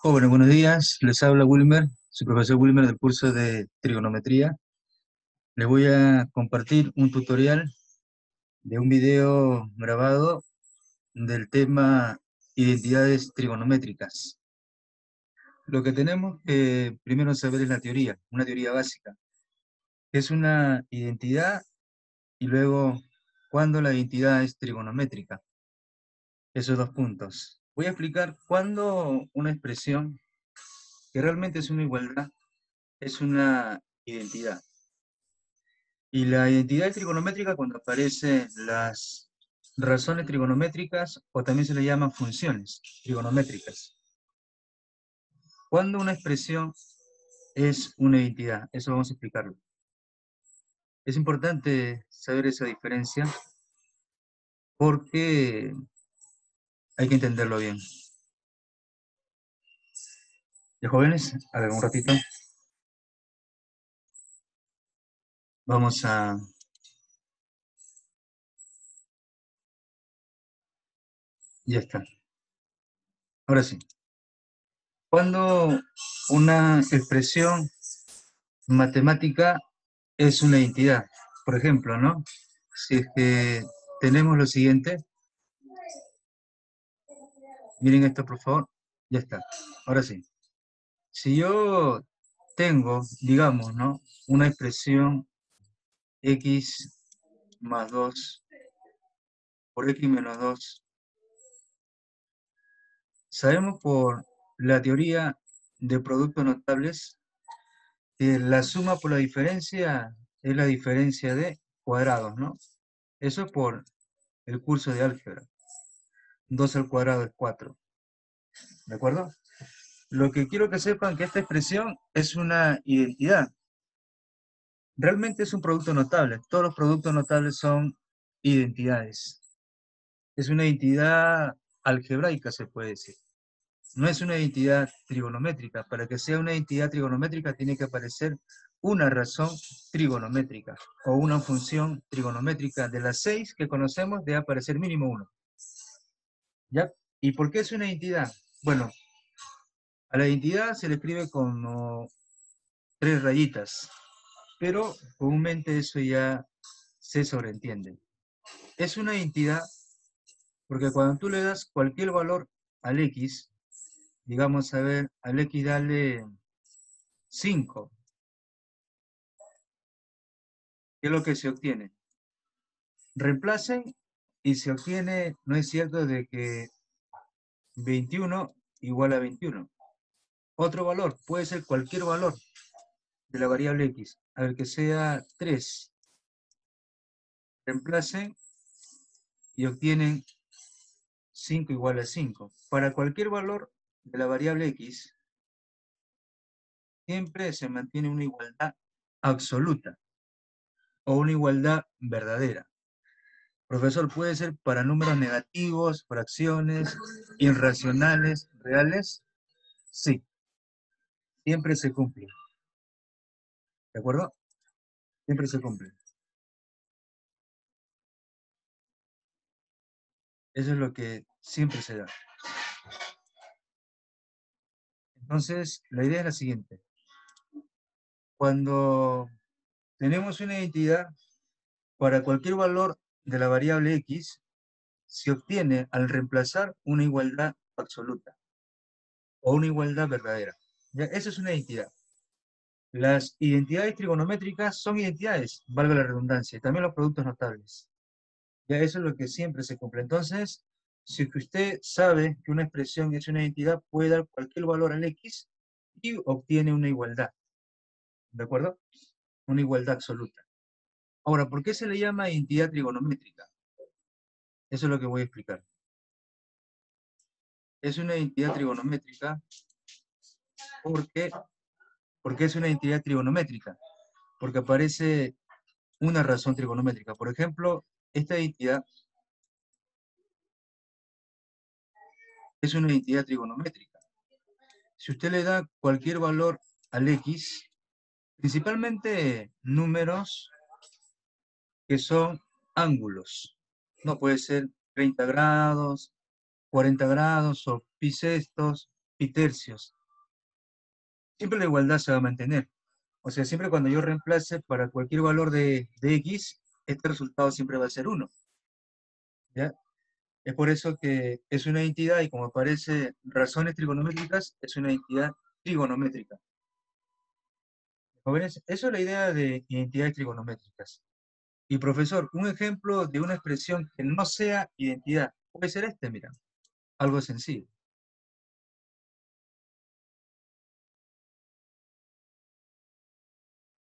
Bueno, buenos días. Les habla Wilmer, su profesor Wilmer del curso de trigonometría. Les voy a compartir un tutorial de un video grabado del tema identidades trigonométricas. Lo que tenemos que primero saber es la teoría, una teoría básica, que es una identidad y luego cuándo la identidad es trigonométrica. Esos dos puntos. Voy a explicar cuándo una expresión que realmente es una igualdad es una identidad. Y la identidad trigonométrica cuando aparecen las razones trigonométricas o también se le llaman funciones trigonométricas. Cuando una expresión es una identidad, eso vamos a explicarlo. Es importante saber esa diferencia porque hay que entenderlo bien. ¿Ya jóvenes? A ver, un ratito. Vamos a... Ya está. Ahora sí. Cuando una expresión matemática es una identidad. Por ejemplo, ¿no? Si es que tenemos lo siguiente, miren esto por favor, ya está. Ahora sí. Si yo tengo, digamos, ¿no? Una expresión x más 2 por x menos 2, sabemos por la teoría de productos notables que la suma por la diferencia es la diferencia de cuadrados, ¿no? Eso por el curso de álgebra. 2 al cuadrado es 4, ¿de acuerdo? Lo que quiero que sepan que esta expresión es una identidad. Realmente es un producto notable. Todos los productos notables son identidades. Es una identidad algebraica, se puede decir. No es una identidad trigonométrica. Para que sea una identidad trigonométrica tiene que aparecer una razón trigonométrica o una función trigonométrica. De las 6 que conocemos debe aparecer mínimo uno. ¿Ya? ¿Y por qué es una identidad? Bueno, a la identidad se le escribe como 3 rayitas, pero comúnmente eso ya se sobreentiende. Es una identidad porque cuando tú le das cualquier valor al x, digamos, a ver, al x dale 5, ¿qué es lo que se obtiene? Reemplacen y se obtiene, no es cierto, de que 21 igual a 21. Otro valor, puede ser cualquier valor de la variable x, a ver que sea 3. Reemplacen y obtienen 5 igual a 5. Para cualquier valor de la variable x, siempre se mantiene una igualdad absoluta o una igualdad verdadera. Profesor, ¿puede ser para números negativos, fracciones, irracionales, reales? Sí, siempre se cumple. ¿De acuerdo? Siempre se cumple. Eso es lo que siempre se da. Entonces, la idea es la siguiente. Cuando tenemos una identidad, para cualquier valor de la variable x, se obtiene al reemplazar una igualdad absoluta o una igualdad verdadera. ¿Ya? Eso es una identidad. Las identidades trigonométricas son identidades, valga la redundancia, y también los productos notables. Ya eso es lo que siempre se cumple. Entonces, si usted sabe que una expresión es una identidad, puede dar cualquier valor al x y obtiene una igualdad. ¿De acuerdo? Una igualdad absoluta. Ahora, ¿por qué se le llama identidad trigonométrica? Eso es lo que voy a explicar. Es una identidad trigonométrica porque, porque es una identidad trigonométrica, porque aparece una razón trigonométrica. Por ejemplo, esta identidad es una identidad trigonométrica. Si usted le da cualquier valor al x, principalmente números que son ángulos, no puede ser 30 grados, 40 grados o pi sextos, y tercios. Siempre la igualdad se va a mantener. O sea, siempre cuando yo reemplace para cualquier valor de x, este resultado siempre va a ser 1. ¿Ya? Es por eso que es una entidad y como aparece razones trigonométricas, es una entidad trigonométrica. Jóvenes, eso es la idea de identidades trigonométricas. Y profesor, un ejemplo de una expresión que no sea identidad, puede ser este, mira, algo sencillo.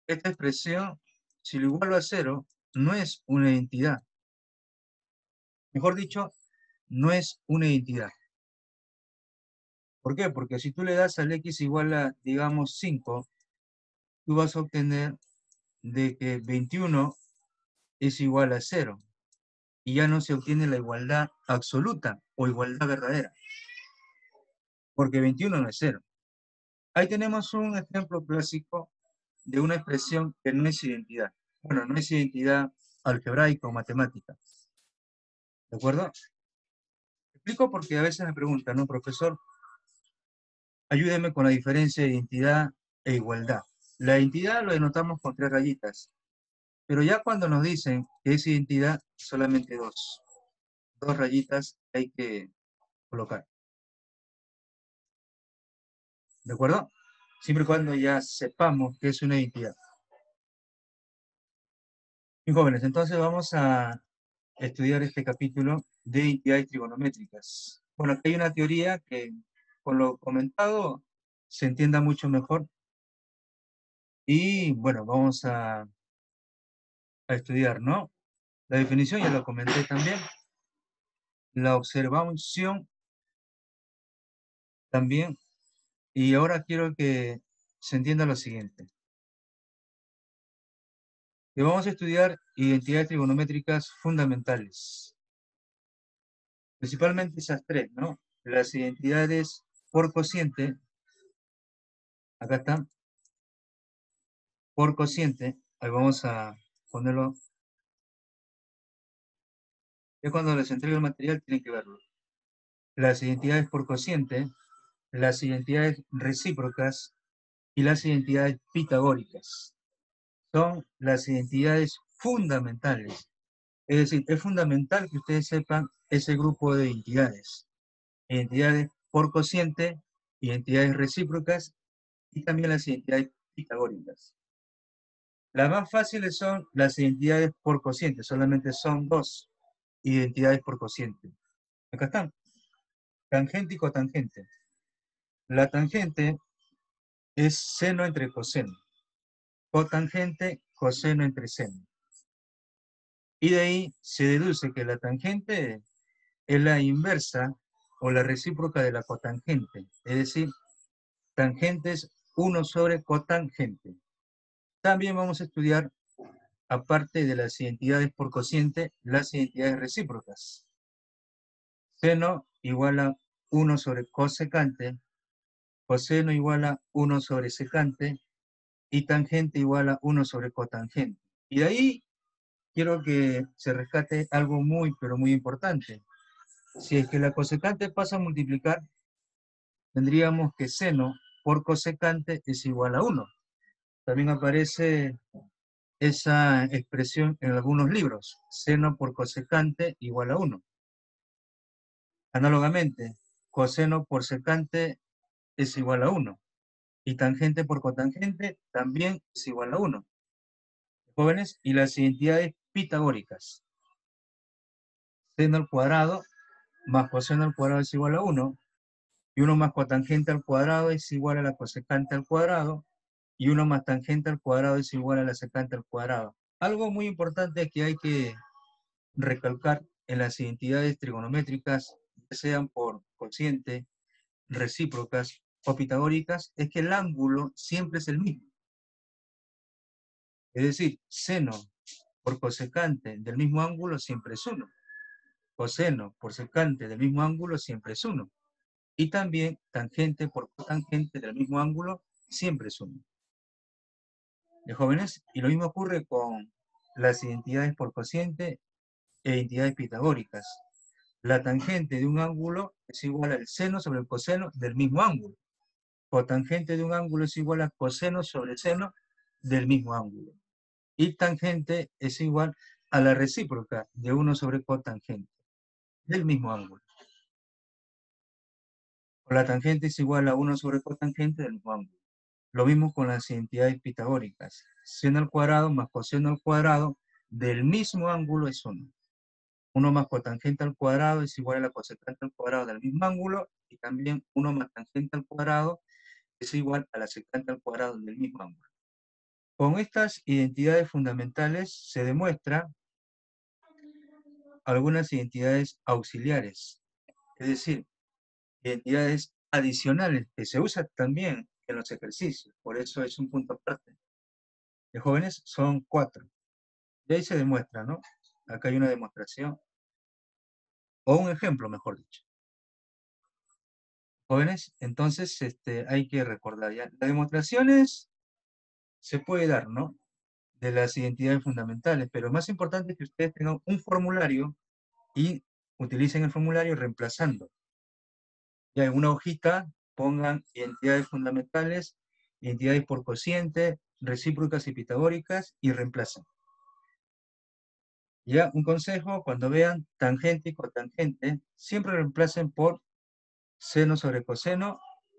Esta expresión, si lo igualo a 0, no es una identidad. Mejor dicho, no es una identidad. ¿Por qué? Porque si tú le das al x igual a, digamos, 5, tú vas a obtener de que 21 es igual a 0. Y ya no se obtiene la igualdad absoluta o igualdad verdadera. Porque 21 no es 0. Ahí tenemos un ejemplo clásico de una expresión que no es identidad. Bueno, no es identidad algebraica o matemática. ¿De acuerdo? Explico porque a veces me preguntan, ¿no, profesor? Ayúdeme con la diferencia de identidad e igualdad. La identidad lo denotamos con 3 rayitas, pero ya cuando nos dicen que es identidad, solamente 2. 2 rayitas hay que colocar. ¿De acuerdo? Siempre y cuando ya sepamos que es una identidad. Bien, jóvenes, entonces vamos a estudiar este capítulo de entidades trigonométricas. Bueno, aquí hay una teoría que con lo comentado se entienda mucho mejor. Y bueno, vamos a estudiar, ¿no? La definición ya lo comenté también. La observación también. Y ahora quiero que se entienda lo siguiente. Que vamos a estudiar identidades trigonométricas fundamentales. Principalmente esas 3, ¿no? Las identidades por cociente. Acá están. Por cociente. Ahí vamos a ponerlo. Ya cuando les entregue el material tienen que verlo. Las identidades por cociente, las identidades recíprocas y las identidades pitagóricas. Son las identidades fundamentales. Es decir, es fundamental que ustedes sepan ese grupo de identidades. Identidades por cociente, identidades recíprocas y también las identidades pitagóricas. Las más fáciles son las identidades por cociente, solamente son 2 identidades por cociente. Acá están, tangente y cotangente. La tangente es seno entre coseno. Cotangente, coseno entre seno. Y de ahí se deduce que la tangente es la inversa o la recíproca de la cotangente. Es decir, tangente es 1 sobre cotangente. También vamos a estudiar, aparte de las identidades por cociente, las identidades recíprocas. Seno igual a 1 sobre cosecante, coseno igual a 1 sobre secante y tangente igual a 1 sobre cotangente. Y de ahí quiero que se rescate algo muy, pero muy importante. Si es que la cosecante pasa a multiplicar, tendríamos que seno por cosecante es igual a 1. También aparece esa expresión en algunos libros, seno por cosecante igual a 1. Análogamente, coseno por secante es igual a 1. Y tangente por cotangente también es igual a 1. Jóvenes, y las identidades pitagóricas. Seno al cuadrado más coseno al cuadrado es igual a 1. Y 1 más cotangente al cuadrado es igual a la cosecante al cuadrado. Y 1 más tangente al cuadrado es igual a la secante al cuadrado. Algo muy importante que hay que recalcar en las identidades trigonométricas, ya sean por cociente, recíprocas o pitagóricas, es que el ángulo siempre es el mismo. Es decir, seno por cosecante del mismo ángulo siempre es 1. Coseno por secante del mismo ángulo siempre es 1. Y también tangente por cotangente del mismo ángulo siempre es 1. ¿De jóvenes? Y lo mismo ocurre con las identidades por cociente e identidades pitagóricas. la tangente de un ángulo es igual al seno sobre el coseno del mismo ángulo. Cotangente de un ángulo es igual a coseno sobre seno del mismo ángulo. Y tangente es igual a la recíproca de 1 sobre cotangente del mismo ángulo. O la tangente es igual a 1 sobre cotangente del mismo ángulo. Lo mismo con las identidades pitagóricas. Seno al cuadrado más coseno al cuadrado del mismo ángulo es 1. 1 más cotangente al cuadrado es igual a la cosecante al cuadrado del mismo ángulo, y también 1 más tangente al cuadrado es igual a la secante al cuadrado del mismo ángulo. Con estas identidades fundamentales se demuestra algunas identidades auxiliares, es decir, identidades adicionales que se usan también en los ejercicios. Por eso es un punto aparte. De jóvenes son 4. Y ahí se demuestra, ¿no? Acá hay una demostración, o un ejemplo, mejor dicho. Jóvenes, entonces hay que recordar ya. Las demostraciones se puede dar, ¿no? De las identidades fundamentales, pero lo más importante es que ustedes tengan un formulario y utilicen el formulario reemplazando. Ya en una hojita pongan identidades fundamentales, identidades por cociente, recíprocas y pitagóricas, y reemplacen. Ya un consejo: cuando vean tangente y cotangente, siempre reemplacen por seno sobre coseno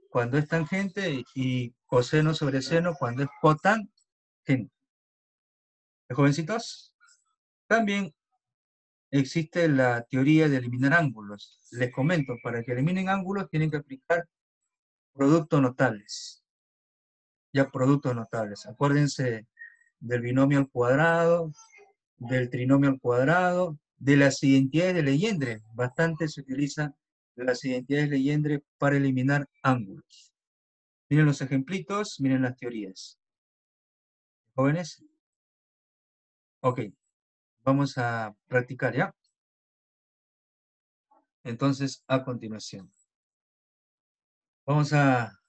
cuando es tangente y coseno sobre seno cuando es cotangente. Jovencitos, también existe la teoría de eliminar ángulos. Les comento, para que eliminen ángulos tienen que aplicar productos notables. Ya, productos notables. Acuérdense del binomio al cuadrado, del trinomio al cuadrado, de las identidades de Legendre. Bastante se utilizan las identidades de Legendre para eliminar ángulos. Miren los ejemplitos, miren las teorías. ¿Jóvenes? Ok, vamos a practicar ya. Entonces, a continuación, vamos a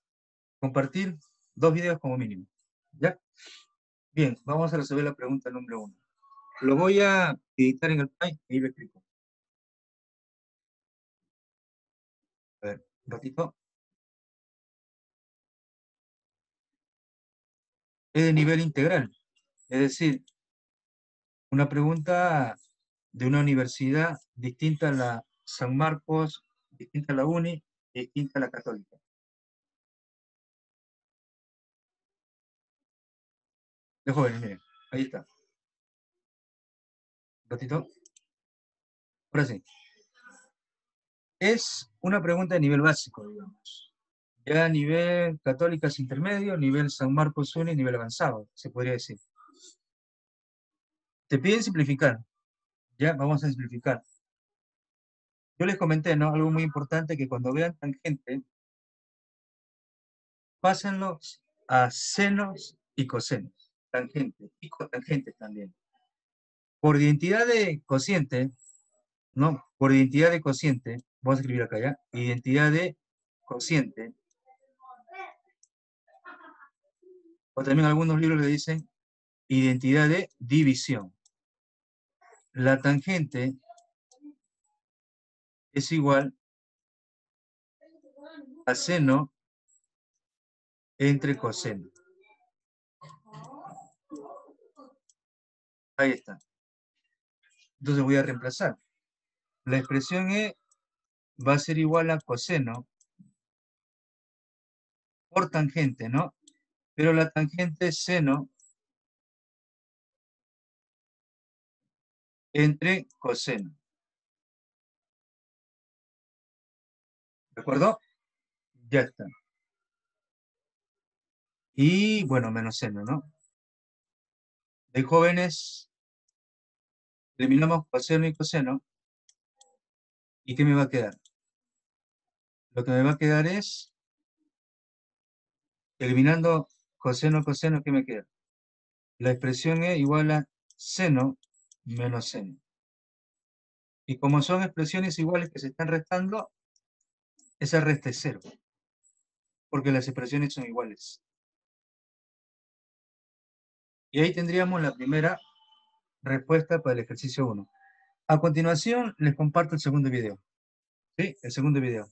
compartir 2 videos como mínimo. ¿Ya? Bien, vamos a resolver la pregunta número 1. Lo voy a editar en el Paint y lo explico. A ver, un ratito. Es de nivel integral. Es decir, una pregunta de una universidad distinta a la San Marcos, distinta a la UNI, distinta a la Católica. De jóvenes, miren, ahí está. Un ratito. Ahora sí. Es una pregunta de nivel básico, digamos. Ya nivel católicas intermedio, nivel San Marcos UNI, nivel avanzado, se podría decir. Te piden simplificar. Ya, vamos a simplificar. Yo les comenté, ¿no? Algo muy importante, que cuando vean tangente, pásenlos a senos y cosenos. Tangente y cotangente también. Por identidad de cociente, ¿no? Por identidad de cociente, vamos a escribir acá ya, identidad de cociente, o también algunos libros le dicen identidad de división. La tangente es igual a seno entre coseno. Ahí está. Entonces voy a reemplazar. La expresión E va a ser igual a coseno por tangente, ¿no? Pero la tangente es seno entre coseno. ¿De acuerdo? Ya está. Y bueno, menos seno, ¿no? De jóvenes, eliminamos coseno y coseno. ¿Y qué me va a quedar? Lo que me va a quedar es, eliminando coseno, coseno, ¿qué me queda? La expresión E igual a seno menos seno. Y como son expresiones iguales que se están restando, esa resta es 0. Porque las expresiones son iguales. Y ahí tendríamos la primera respuesta para el ejercicio 1. A continuación, les comparto el segundo video. ¿Sí? El segundo video.